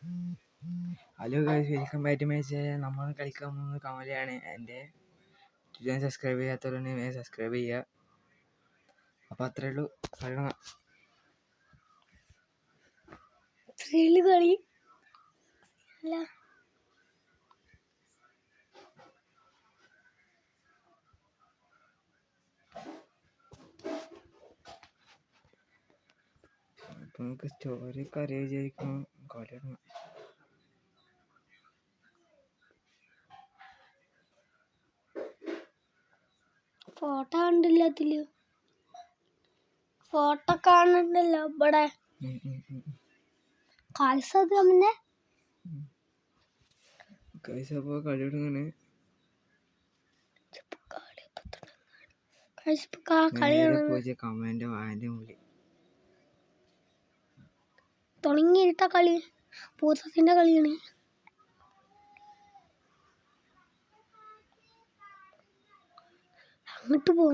Hello guys, welcome back to my channel. നമ്മൾ കളിക്കാൻ പോകുന്നത് കമലയാണ്. എൻ്റെ ചാനൽ സബ്സ്ക്രൈബ് ചെയ്യാത്തവരുണ്ടെങ്കിൽ സബ്സ്ക്രൈബ് ചെയ്യുക. അപ്പോൾ അത്രയേ ഉള്ളൂ. കളി അല്ല അപ്പോൾ നമുക്ക് സ്റ്റോറി ഒക്കെ വിചാരിക്കണം. കളി തുടങ്ങാം. ഫോട്ടോ കണ്ടില്ല, ഫോട്ടോ കാണണ്ടല്ലോ ഇവിടെ. അപ്പോൾ കളി തുടങ്ങാണ്. കമാൻഡ് വായൻ്റെ മുകളിൽ തുടങ്ങിയിട്ട കളി പൂത്തത്തിന്റെ കളിയാണ്. അങ്ങോട്ട് പോ.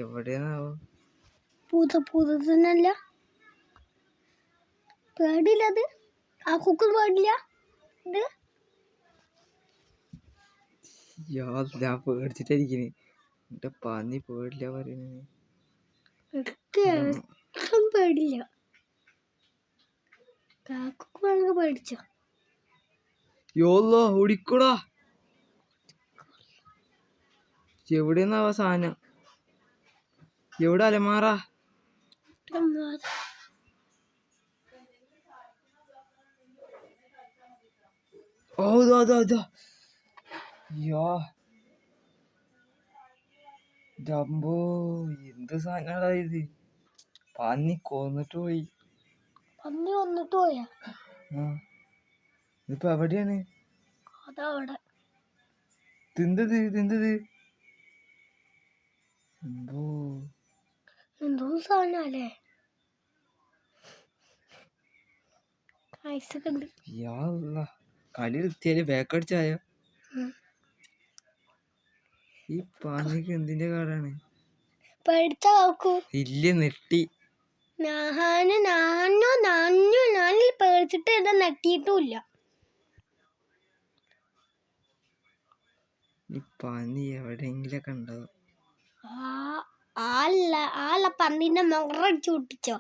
എവിടെയാണാവോ? പൂത്തത്തിനല്ല പേടിയില്ല. അത് ആ കുക്കും പേടില്ല. ഇത് ഞാൻ പേടിച്ചിട്ടായിരിക്കണേ. എന്റെ പന്നി പേടില്ല പറയുന്നത്. പേടില്ല. കാക്കൊക്കെ പേടിച്ചോ? യോല്ലോ ഓടിക്കൂടാ. എവിടെന്നാവ സാധനം? എവിടെ അലമാറ? ഓ ജംബോ, എന്ത് സാധനടാ ഇത്? പന്നി കൊന്നിട്ട് പോയി. ഇതിപ്പോ എവിടെയാണ്? തിന്തത് എന്തോ സാധനല്ലേ? കളി നിർത്തിയാല് ബാക്കടിച്ചായോ? ഈ പന്നിക്ക് എന്തിന്റെ കാടാണ്? ഇല്ല, നെട്ടി. ഞാനിൽ പേടിച്ചിട്ട് ഇത് നെട്ടിയിട്ടുമില്ല. ഈ പന്നി എവിടെയെങ്കിലൊക്കെ ഉണ്ടാവും. പന്നിന്റെ മുറടിച്ചു പൊട്ടിച്ചോ?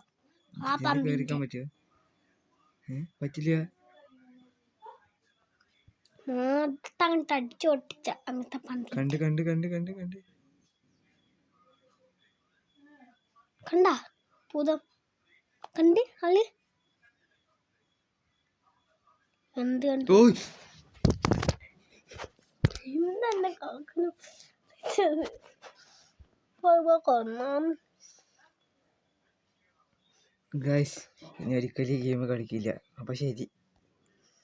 കേറിക്കാൻ പറ്റുമോ? പറ്റില്ല. അടിച്ചു പൊട്ടിച്ച അങ്ങനത്തെ പന്നി കണ്ട പൂതം കണ്ട് ആള് എന്ത് കണ്ടു? ഗൈസ്, ഇനി ഒരിക്കലും ഗെയിം കളിക്കില്ല. അപ്പൊ ശരി.